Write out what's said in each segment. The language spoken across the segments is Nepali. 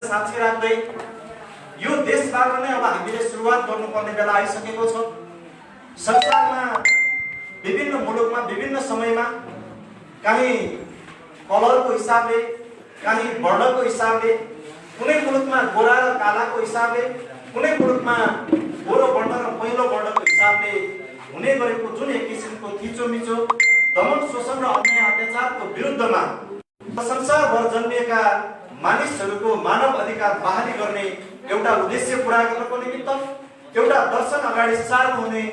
साक्षी राख्दै यो देशबाट नै अब हामीले सुरुवात गर्नुपर्ने बेला आइसकेको छ। संसारमा विभिन्न मुलुकमा विभिन्न समयमा कहीं कलरको हिसाबले, कहीं वर्णको हिसाबले, कुनै मुलुकमा गोरा र कालाको हिसाबले, कुनै मुलुकमा गोरो वर्ण र पहिलो वर्णको हिसाबले हुने गरेको जुन एक किसिमको थिचोमिचो दमन शोषण र अन्याय अत्याचारको विरुद्धमा संसारभर जन्मिएका मानिसहरूको मानव अधिकार बहाली गर्ने एउटा उद्देश्य पूरा गर्नको निमित्त एउटा दर्शन अगाडि सार्नु हुने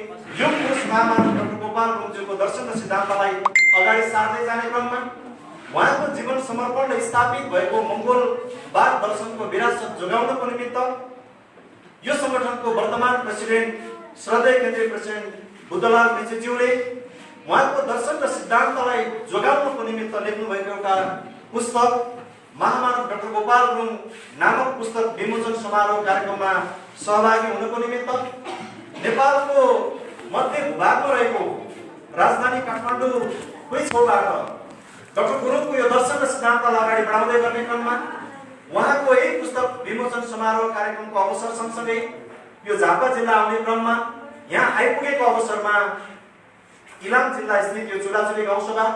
यो पुरुष महामानव डाक्टर गोपाल गुरुङज्यूको दर्शन र सिद्धान्तलाई अगाडि सार्दै जाने क्रममा उहाँको जीवन समर्पणले स्थापित भएको मङ्गोलवाद दर्शनको विरासत जोगाउनको निमित्त यो संगठनको वर्तमान प्रेसिडेन्ट श्रद्धेय केन्द्रीय प्रेसिडेन्ट बुद्धलाल मेचेज्यूले उहाँको दर्शन र सिद्धान्तलाई जोगाउनको निमित्त लेख्नु भएको एउटा पुस्तक महामानव डाक्टर गोपाल गुरुङ नामक पुस्तक विमोचन समारोह कार्यक्रममा सहभागी हुनको निमित्त नेपालको मध्य भूभागमा रहेको राजधानी काठमाडौँकै छेउबाट डाक्टर गुरुङको यो दर्शन र सिद्धान्तलाई अगाडि बढाउँदै गर्ने क्रममा उहाँको यही पुस्तक विमोचन समारोह कार्यक्रमको अवसर सँगसँगै यो झापा जिल्ला आउने क्रममा यहाँ आइपुगेको अवसरमा इलाम जिल्ला स्थित यो चुलाचुली गाउँसभा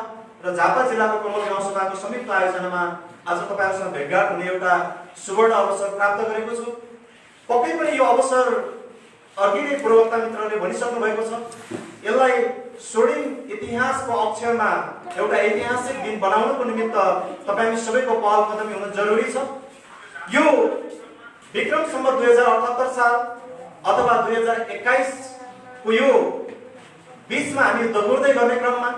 र झापा जिल्लाको कमल गाउँसभाको संयुक्त आयोजनामा आज तपाईहरुसँग भेटघाट हुने एउटा सुवर्ण अवसर प्राप्त गरेको छु। पक्कै पनि यो अवसर अघि नै पूर्ववक्ता मित्रले भनिसक्नु भएको छ, यसलाई स्वर्णिम इतिहासको अक्षरमा एउटा ऐतिहासिक दिन बनाउनको निमित्त तपाईहरु सबैको पहल कदमी हुन जरुरी छ। यो विक्रम सम्वत 2078 साल अथवा 2021 को यो बीचमा हामी दगुर्दै गर्ने क्रममा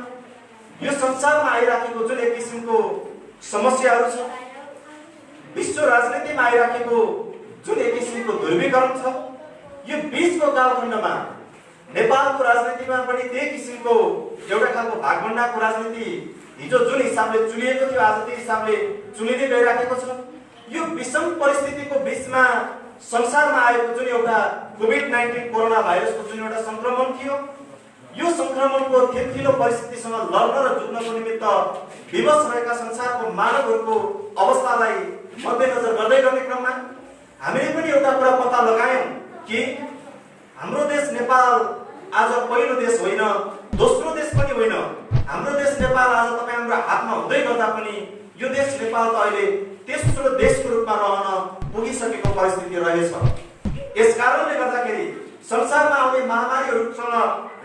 यो संसारमा आइराखेको जुन एक किसिमको समस्याहरू छ, विश्व राजनीतिमा आइराखेको जुन एक किसिमको ध्रुवीकरण छ, यो बीचको कालखण्डमा नेपालको राजनीतिमा पनि त्यही किसिमको एउटा खालको भागभण्डाको राजनीति हिजो जुन हिसाबले चुलिएको थियो आज त्यही हिसाबले चुलिँदै गइराखेको छ। यो विषम परिस्थितिको बीचमा संसारमा आएको जुन एउटा कोभिड-19 कोरोना भाइरसको जुन एउटा संक्रमण थियो, यो संक्रमणको थिम्थिलो परिस्थितिसँग लड्न र जुझ्नको निमित्त विवश रहेका संसारको मानवहरूको अवस्थालाई मध्यनजर गर्दै गर्ने क्रममा हामीले पनि एउटा कुरा पत्ता लगायौं कि हाम्रो देश नेपाल आज पहिलो देश होइन, दोस्रो देश पनि होइन। हाम्रो देश नेपाल आज तपाई हाम्रो हातमा हुँदै गर्दा पनि यो देश नेपाल त अहिले तेस्रो देशको रूपमा रहन पुगिसकेको परिस्थिति रहेछ। यसकारणले गर्दाखेरि संसारमा आउने महामारीहरूसँग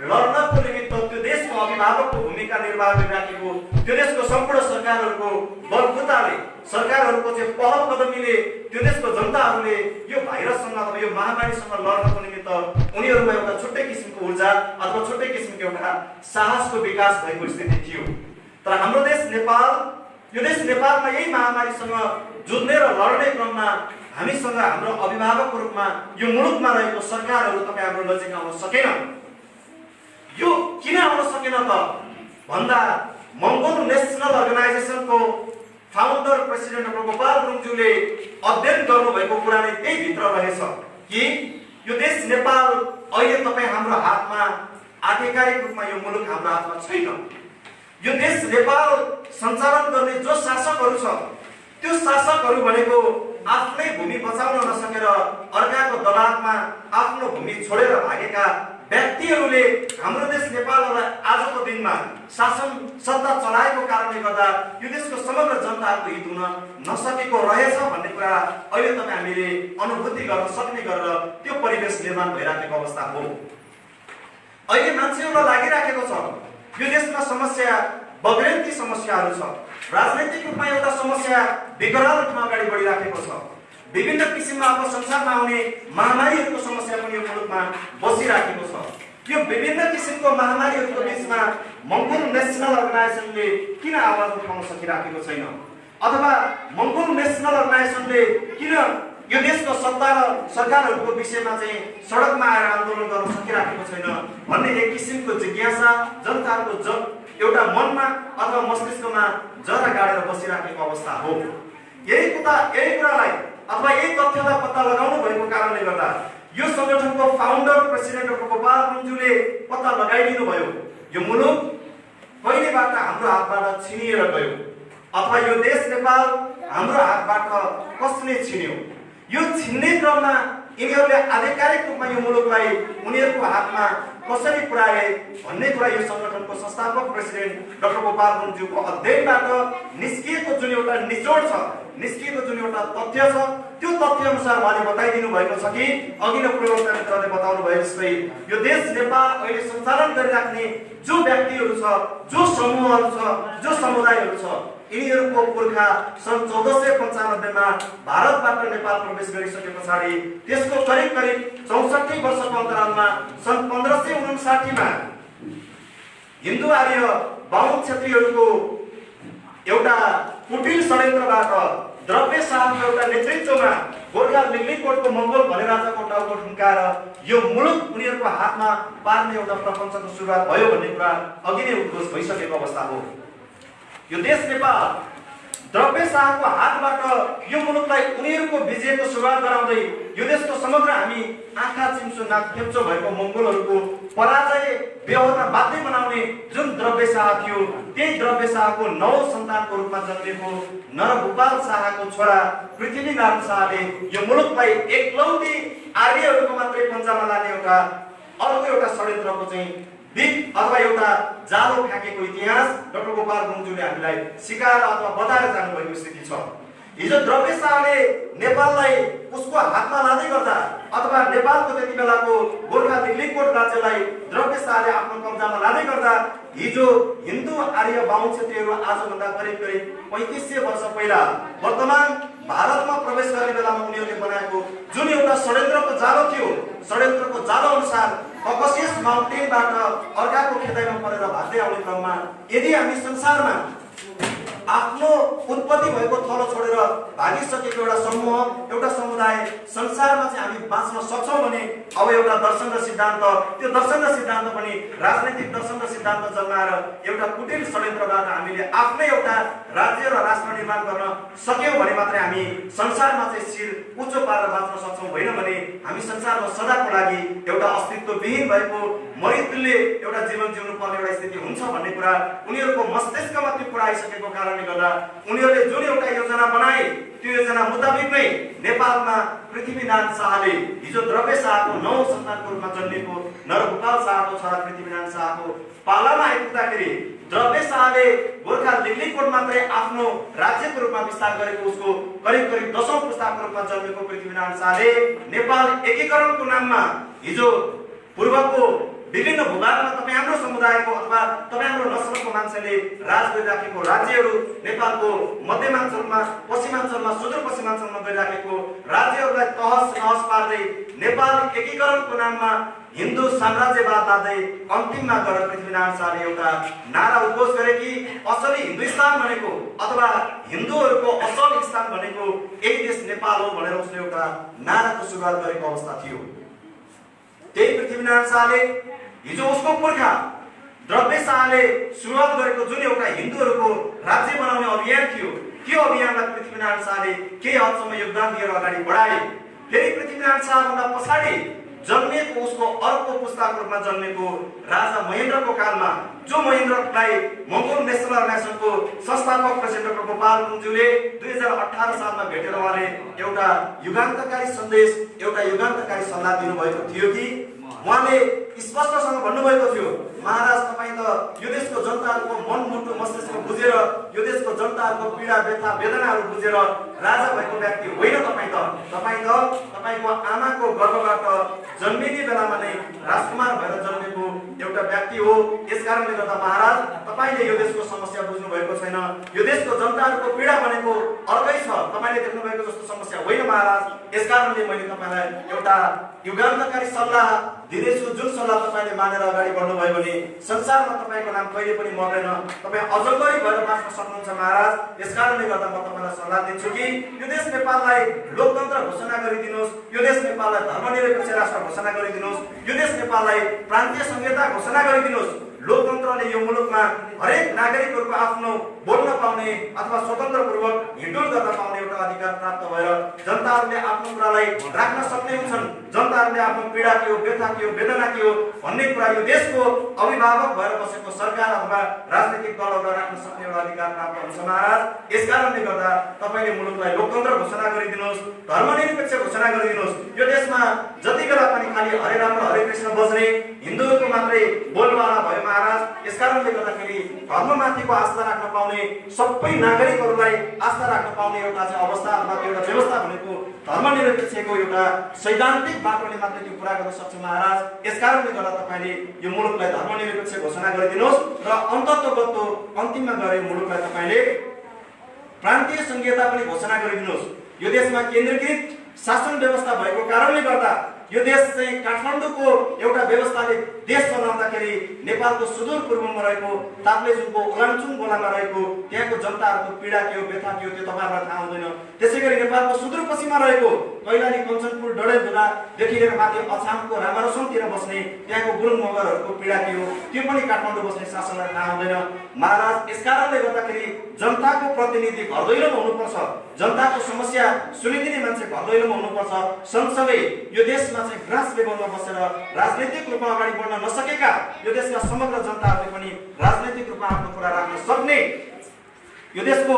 लड्नको निमित्त त्यो देशको अभिभावकको भूमिका निर्वाह गरिराखेको त्यो देशको सम्पूर्ण सरकारहरूको बलबुताले, सरकारहरूको चाहिँ पहल कदमीले त्यो देशको जनताहरूले यो भाइरससँग अथवा यो महामारीसँग लड्नको निमित्त उनीहरूमा एउटा छुट्टै किसिमको ऊर्जा अथवा छुट्टै किसिमको एउटा साहसको विकास भएको स्थिति थियो। तर हाम्रो देश नेपाल, यो देश नेपालमा यही महामारीसँग जुझ्ने र लड्ने क्रममा हामीसँग हाम्रो अभिभावकको रूपमा यो मुलुकमा रहेको सरकारहरू तपाईँ हाम्रो नजिक आउन सकेन। यो किन आउन सकेन त भन्दा मङ्गोल नेसनल अर्गनाइजेसनको फाउन्डर प्रेसिडेन्ट डाक्टर गोपाल गुरुङज्यूले अध्ययन गर्नुभएको कुरा नै त्यही भित्र रहेछ कि यो देश नेपाल अहिले तपाईँ हाम्रो हातमा आधिकारिक रूपमा यो मुलुक हाम्रो हातमा छैन। यो देश नेपाल सञ्चालन गर्ने जो शासकहरू छ त्यो शासकहरू भनेको आफ्नै भूमि बचाउन नसकेर अर्काको दबावमा आफ्नो भूमि छोडेर भागेका व्यक्तिहरूले हाम्रो देश नेपाललाई आजको दिनमा शासन सत्ता चलाएको कारणले गर्दा यो देशको समग्र जनताको हित हुन नसकेको रहेछ भन्ने कुरा अहिले तपाईँ हामीले अनुभूति गर्न सक्ने गरेर त्यो परिवेश निर्माण भइराखेको अवस्था हो। अहिले मान्छेहरूलाई लागिराखेको छ यो देशमा समस्या बग्रेन्ती समस्याहरू छ, राजनैतिक रूपमा एउटा समस्या विकराल रूपमा अगाडि बढिराखेको छ, विभिन्न किसिममा अब संसारमा आउने महामारीहरूको समस्या पनि यो मुलुकमा बसिराखेको छ। यो विभिन्न किसिमको महामारीहरूको बीचमा मङ्गोल नेसनल अर्गनाइजेसनले किन आवाज उठाउन सकिराखेको छैन अथवा मङ्गोल नेसनल अर्गनाइजेसनले किन यो देशको सत्ता र सरकारहरूको विषयमा चाहिँ सडकमा आएर आन्दोलन गर्न सकिराखेको छैन भन्ने एक किसिमको जिज्ञासा जनताहरूको एउटा मनमा अथवा मस्तिष्कमा जरा गाडेर बसिराखेको अवस्था हो। यही कुरालाई अथवा यही तथ्यलाई पत्ता लगाउनु भएको कारणले गर्दा यो संगठनको फाउन्डर प्रेसिडेन्ट डाक्टर गोपाल गुरुङज्यूले पत्ता लगाइदिनु भयो यो मुलुक कहिलेबाट हाम्रो हातबाट छिनिएर गयो अथवा यो देश नेपाल हाम्रो हातबाट कसले छिन्यो। यो छिन्ने क्रममा यिनीहरूले आधिकारिक रूपमा यो मुलुकलाई उनीहरूको हातमा कसरी पुर्याए भन्ने कुरा यो संगठनको संस्थापक प्रेसिडेन्ट डाक्टर गोपाल गुरुङज्यूको अध्ययनबाट निस्किएको जुन एउटा निचोड छ, निस्किएको जुन एउटा तथ्य छ, त्यो तथ्य अनुसार उहाँले बताइदिनु भएको छ कि अघि नै पूर्वका मित्रले बताउनु भयो जस्तै यो देश नेपाल अहिले सञ्चालन गरिराख्ने जो व्यक्तिहरू छ, जो समूहहरू छ, जो समुदायहरू छ, यिनीहरूको पुर्खा सन् 1495 मा भारतबाट नेपाल प्रवेश गरिसके पछाडि त्यसको करिब करिब 64 वर्षको अन्तरालमा सन् 1559 मा हिन्दू आर्य बाहुन क्षेत्रीहरूको एउटा कुटिल षड्यन्त्रबाट द्रव्य शाहको एउटा नेतृत्वमा गोर्खा लिग्लिकोटको मङ्गोल भने राजाको टाउको ठुम्काएर यो मुलुक उनीहरूको हातमा पार्ने एउटा प्रपञ्चको सुरुवात भयो भन्ने कुरा अघि नै उद्घोष भइसकेको अवस्था हो। यो देश नेपाल द्रव्य शाहको हातबाट यो मुलुकलाई उनीहरूको विजयको सुरुवात गराउँदै यो देशको समग्र हामी आँखा चिम्सो नाक खेप्चो भएको मङ्गोलहरूको पराजय बेहोर्न बाध्य बनाउने जुन द्रव्य शाह थियो, त्यही द्रव्य शाहको 9 सन्तानको रूपमा जन्मेको नरभूपाल शाहको छोरा पृथ्वीनारायण शाहले यो मुलुकलाई एकलौटी आर्यहरूको मात्रै पन्जामा लाने एउटा अर्को एउटा षड्यन्त्रको चाहिँ बिग अथवा एउटा जालो फ्याँकेको इतिहास डाक्टर गोपाल गुरुङज्यूले हामीलाई सिकाएर अथवा बताएर जानुभएको स्थिति छ। हिजो द्रव्य शाहले नेपाललाई उसको हातमा लाँदै गर्दा अथवा नेपालको त्यति बेलाको गोर्खा लिग्लिकोट राज्यलाई द्रव्य शाहले आफ्नो कब्जामा लाँदै गर्दा हिजो हिन्दू आर्य बाहुन क्षेत्रीहरू आजभन्दा करिब करिब 3500 वर्ष पहिला वर्तमान भारतमा प्रवेश गर्ने बेलामा उनीहरूले बनाएको जुन एउटा षड्यन्त्रको जालो थियो, षड्यन्त्रको जालो अनुसार ककसियस माउन्टेनबाट अर्काको खेदाइमा परेर भाग्दै आउने क्रममा यदि हामी संसारमा आफ्नो उत्पत्ति भएको थलो छोडेर भागिसकेको एउटा समूह, एउटा समुदाय संसारमा चाहिँ हामी बाँच्न सक्छौँ भने अब एउटा दर्शन र सिद्धान्त, त्यो दर्शन र सिद्धान्त पनि राजनैतिक दर्शन र सिद्धान्त जन्माएर एउटा कुटिल षड्यन्त्रबाट हामीले आफ्नै एउटा राज्य र राष्ट्र निर्माण गर्न सक्यौँ भने मात्रै हामी संसारमा चाहिँ शिर उच्च पारेर बाँच्न सक्छौँ। होइन भने हामी संसारमा सदाको लागि एउटा अस्तित्वविहीन भएको मरितुल्य एउटा जीवन जिउनु पर्ने एउटा स्थिति हुन्छ भन्ने कुरा उनीहरूको मस्तिष्कमा त्यो कुरा आइसकेको कारणले गर्दा उनीहरूले जुन एउटा योजना बनाए त्यो योजना मुताबिक नै नेपालमा पृथ्वीनारायण शाहले हिजो द्रव्य शाहको 9 सन्तानको रूपमा जन्मेको नरभूपाल शाहको छोरा पृथ्वीनारायण शाहको पालामा आइपुग्दाखेरि द्रव्य शाहले गोर्खा लिग्लिकोट मात्रै आफ्नो राज्यको रूपमा विस्तार गरेको उसको करिब करिब 10औं पुस्ताको रूपमा जन्मेको पृथ्वीनारायण शाहले नेपाल एकीकरणको नाममा हिजो पूर्वको विभिन्न भूभागमा तपाईँ हाम्रो समुदायको अथवा तपाईँ हाम्रो नस्लको मान्छेले राज गरिराखेको राज्यहरू नेपालको मध्यमाञ्चलमा, पश्चिमाञ्चलमा, सुदूरपश्चिमाञ्चलमा गरिराखेको राज्यहरूलाई तहस नहस पार्दै नेपाल एकीकरणको नाममा हिन्दू साम्राज्यवाद लादै अन्तिममा गएर पृथ्वीनारायण शाहले एउटा नारा उद्घोष गरे कि असली हिन्दुस्तान भनेको अथवा हिन्दूहरूको असल स्थान भनेको यही देश नेपाल हो भनेर उसले एउटा नाराको सुरुवात गरेको अवस्था थियो। त्यही पृथ्वीनारायण शाहले हिजो उसको पुर्खा द्रव्य शाहले सुरुवात गरेको जुन एउटा हिन्दूहरूको राज्य बनाउने अभियान थियो, त्यो अभियानलाई पृथ्वीनारायण शाहले केही हदसम्म योगदान दिएर अगाडि बढाए। फेरि पृथ्वीनारायण शाहभन्दा पछाडि जन्मेको उसको अर्को पुस्ताको रूपमा जन्मेको राजा महेन्द्रको कालमा जो महेन्द्रलाई मङ्गोल नेसनल अर्गनाइजेसनको संस्थापक प्रेसिडेन्ट डाक्टर गोपाल गुरुङज्यूले 2018 सालमा भेटेर उहाँले एउटा युगान्तकारी सन्देश, एउटा युगान्तकारी सल्लाह दिनुभएको थियो कि उहाँले स्पष्टसँग भन्नुभएको थियो, महाराज तपाईँ त यो देशको जनताहरूको मन मुटु मस्तिष्क बुझेर, यो देशको जनताहरूको पीडा व्यथा वेदनाहरू बुझेर राजा भएको व्यक्ति होइन तपाईँ त तपाईँको आमाको गर्भबाट जन्मिने बेलामा नै राजकुमार भएर जन्मेको एउटा व्यक्ति हो। यसकारणले गर्दा महाराज तपाईँले यो देशको समस्या बुझ्नु भएको छैन, यो देशको जनताहरूको पीडा भनेको अर्कै छ, तपाईँले देख्नु भएको जस्तो समस्या होइन महाराज। यसकारणले मैले तपाईँलाई एउटा युगान्तकारी सल्लाह दिनेछु, जुन सल्लाह तपाईँले मानेर अगाडि बढ्नुभयो भने संसारमा तपाईँको नाम कहिले पनि मर्दैन, तपाईँ अजगरी भएर बाँच्न सक्नुहुन्छ महाराज। यसकारणले गर्दा म तपाईँलाई सल्लाह दिन्छु कि यो देश नेपाललाई लोकतन्त्र घोषणा गरिदिनुहोस्, यो देश नेपाललाई धर्मनिरपेक्ष राष्ट्र घोषणा गरिदिनुहोस्, यो देश नेपाललाई प्रान्तीय संहिता घोषणा गरिदिनुहोस्, लोकतन्त्रले यो मुलुकमा हरेक नागरिकहरूको आफ्नो बोल्न पाउने अथवा स्वतन्त्रपूर्वक हिँडडुल गर्न पाउने एउटा अधिकार प्राप्त भएर जनताहरूले आफ्नो कुरालाई राख्न सक्ने हुन्छन्। जनताहरूले आफ्नो पीडा के हो, व्यथा के हो, वेदना के हो भन्ने कुरा यो देशको अभिभावक भएर बसेको सरकार अथवा राजनीतिक दलहरूलाई राख्न सक्ने एउटा अधिकार प्राप्त हुन्छ महाराज। यसकारणले गर्दा तपाईले मुलुकलाई लोकतन्त्र घोषणा गरिदिनुहोस्, धर्मनिरपेक्ष घोषणा गरिदिनुहोस्। यो देशमा जति बेला पनि खालि हरे राम र हरे कृष्ण बज्ने हिन्दूहरूको मात्रै बोलबाला भयो महाराज। यसकारणले गर्दाखेरि धर्ममाथिको आस्था राख्न पाउने, सबै नागरिकहरूलाई आस्था राख्न पाउने एउटा चाहिँ अवस्था अथवा एउटा व्यवस्था भनेको धर्मनिरपेक्षको एउटा सैद्धान्तिक बाटोले मात्रै त्यो पुरा गर्न सक्छ महाराज। यसकारणले गर्दा तपाईले यो मुलुकलाई धर्मनिरपेक्ष घोषणा गरिदिनुहोस् र अन्ततोगत्तो अन्तिममा गएर मुलुकलाई तपाईले प्रान्तीय संघीयता पनि घोषणा गरिदिनुहोस्। यो देशमा केन्द्रीकृत शासन व्यवस्था भएको कारणले गर्दा यो देश चाहिँ काठमाडौँको एउटा व्यवस्थाले देश बनाउँदाखेरि नेपालको सुदूर पूर्वमा रहेको ताप्लेजुङको ओलाङचुङ गोलामा रहेको त्यहाँको जनताहरूको पीडा के हो, व्यथा के हो त्यो तपाईहरुलाई थाहा हुँदैन। त्यसैगरी नेपालको सुदूर पश्चिममा रहेको कैलाली, कञ्चनपुर, डडेलधुरादेखि लिएर माथि अछामको रामारसमतिर बस्ने त्यहाँको गुरुङ मगरहरूको पीडा के हो त्यो पनि काठमाडौँ बस्ने शासनलाई थाहा हुँदैन महाराज। यसकारणले गर्दाखेरि जनताको प्रतिनिधि घर दैलोमा हुनुपर्छ, जनताको समस्या सुनिदिने मान्छे घर दैलोमा हुनुपर्छ। सँगसँगै यो देशमा चाहिँ ग्रास लेभलमा बसेर राजनीतिक रूपमा अगाडि बढ्न नसकेका यो देशका समग्र जनताहरूले पनि राजनीतिक रूपमा आफ्नो कुरा राख्न सक्ने, यो देशको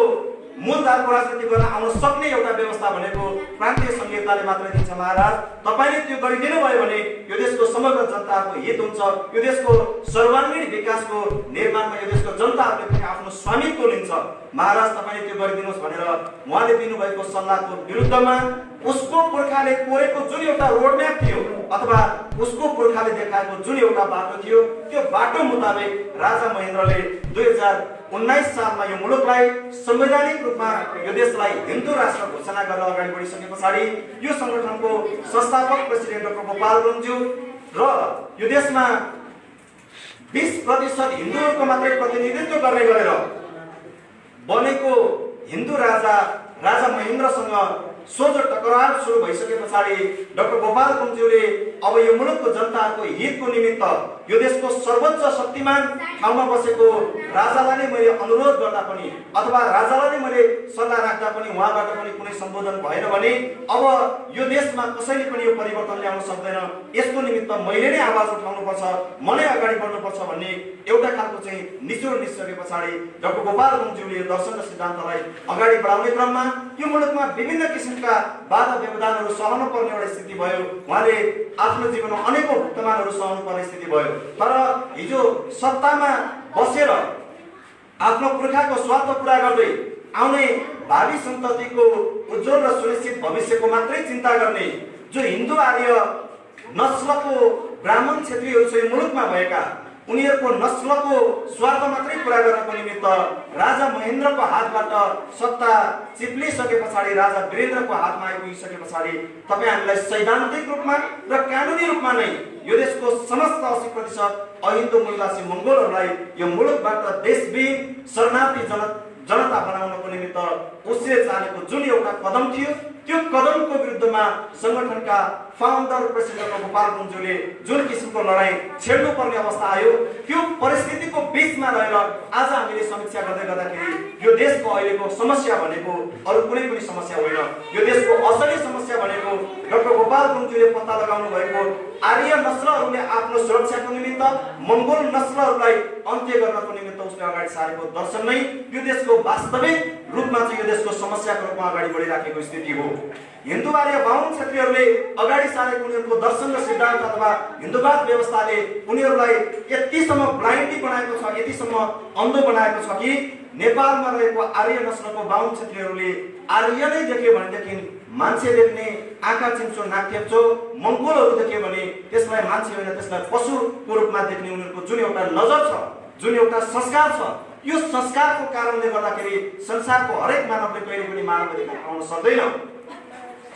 मूलधारको राजनीति गर्न आउन सक्ने एउटा व्यवस्था भनेको प्रान्तीय संघीयताले मात्रै दिन्छ महाराज। तपाईले त्यो गरिदिनु भयो भने यो देशको समग्र जनताको हित हुन्छ। यो देशको सर्वाङ्गीण विकासको निर्माणमा यो देशको जनताहरूले पनि आफ्नो स्वामित्व लिन्छ महाराज। तपाईले त्यो गरिदिनुहोस् भनेर उहाँले दिनुभएको सल्लाहको विरुद्धमा उसको पुर्खाले कोरेको जुन एउटा रोडम्याप थियो अथवा उसको पुर्खाले देखाएको जुन एउटा बाटो थियो त्यो बाटो मुताबिक राजा महेन्द्रले 2019 सालमा यो मुलुकलाई संवैधानिक रूपमा यो देशलाई हिन्दू राष्ट्र घोषणा गरेर अगाडि बढिसके पछाडि यो संगठनको संस्थापक प्रेसिडेन्ट डाक्टर गोपाल गुरुङज्यू र यो देशमा 20% हिन्दूहरूको मात्रै प्रतिनिधित्व गर्ने गरेर बनेको हिन्दू राजा महेन्द्रसँग सोझो टकराव सुरु भइसके पछाडि डाक्टर गोपाल गुरुङज्यूले अब यो मुलुकको जनताको हितको निमित्त यो देशको सर्वोच्च शक्तिमान ठाउँमा बसेको राजालाई नै मैले अनुरोध गर्दा पनि अथवा राजालाई नै मैले सल्लाह राख्दा पनि उहाँबाट पनि कुनै सम्बोधन भएन भने अब यो देशमा कसैले पनि यो परिवर्तन ल्याउन सक्दैन, यसको निमित्त मैले नै आवाज उठाउनुपर्छ, म नै अगाडि बढ्नुपर्छ भन्ने एउटा खालको चाहिँ निचोड निस्के पछाडि डाक्टर गोपाल गुरुङज्यूले दर्शन र सिद्धान्तलाई अगाडि बढाउने क्रममा यो मुलुकमा विभिन्न किसिमका बाधा व्यवधानहरू सहनु पर्ने एउटा स्थिति भयो। उहाँले आफ्नो जीवनमा अनेकौं भुक्तमानहरू सहनु पर्ने स्थिति भयो। तर हिजो सत्तामा बसेर आफ्नो पुर्खाको स्वार्थ पूरा गर्दै आउने भावी सन्ततिको उज्जवल र सुनिश्चित भविष्यको मात्रै चिन्ता गर्ने जो हिन्दू आर्य नस्लको ब्राह्मण क्षेत्रीहरू छ यो मुलुकमा भएका उनीहरूको नस्लको स्वार्थ मात्रै पूरा गर्नको निमित्त राजा महेन्द्रको हातबाट सत्ता चिप्लिसके पछाडि राजा वीरेन्द्रको हातमा आइपुगिसके पछाडि तपाई हामीलाई सैद्धान्तिक रूपमा र कानुनी रूपमा नै यो देशको समस्त 80% अहिन्दू मूलवासी मंगोलहरूलाई यो मुलुकबाट देशविहीन शरणार्थी जनता बनाउनको निमित्त उसले चालेको जुन एउटा कदम थियो त्यो कदमको विरुद्धमा संगठनका फाउन्डर प्रेसिडेन्ट गोपाल गुरुङज्यूले जुन किसिमको लडाई छेड्नु पर्ने अवस्था आयो त्यो परिस्थितिको बीचमा रहेर आज हामीले समीक्षा गर्दै गर्दाखेरि यो देशको अहिलेको समस्या भनेको अरु कुनै पनि समस्या होइन। यो देशको असली समस्या भनेको डाक्टर गोपाल गुरुङज्यूले पत्ता लगाउनु भएको आर्य नस्लहरूले आफ्नो सुरक्षाको निमित्त मंगोल नस्लहरूलाई अन्त्य गर्नको निमित्त उसले अगाडि सारेको दर्शन नै यो देशको वास्तविक रूपमा चाहिँ यो देशको समस्याको रूपमा अगाडि बढिराखेको स्थिति हो। हिन्दू आर्य बाहुन क्षेत्रीहरूले अगाडि सारेको उनीहरूको दर्शन र सिद्धान्त अथवा हिन्दूवाद व्यवस्थाले उनीहरूलाई यतिसम्म ब्लाइन्डली बनाएको छ, यतिसम्म अन्धो बनाएको छ कि नेपालमा रहेको आर्य नस्लको बाहुन क्षेत्रीहरूले आर्य नै देख्यो भनेदेखि मान्छे देख्ने आँखा चिम्चो नाक थेप्चो मंगोलहरू देख्यो भने त्यसलाई मान्छे होइन त्यसलाई पशुको रूपमा देख्ने उनीहरूको जुन एउटा नजर छ, जुन एउटा संस्कार छ, यो संस्कारको कारणले गर्दाखेरि संसारको हरेक मानवले कहिले पनि मानव अधिकार पाउन सक्दैन।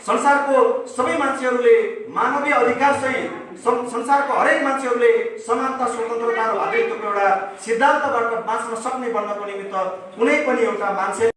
संसारको सबै मान्छेहरूले मानवीय अधिकार सहित संसारको हरेक मान्छेहरूले समानता, स्वतन्त्रता र भातृत्वको एउटा सिद्धान्तबाट बाँच्न सक्ने बन्नको निमित्त कुनै पनि एउटा मान्छे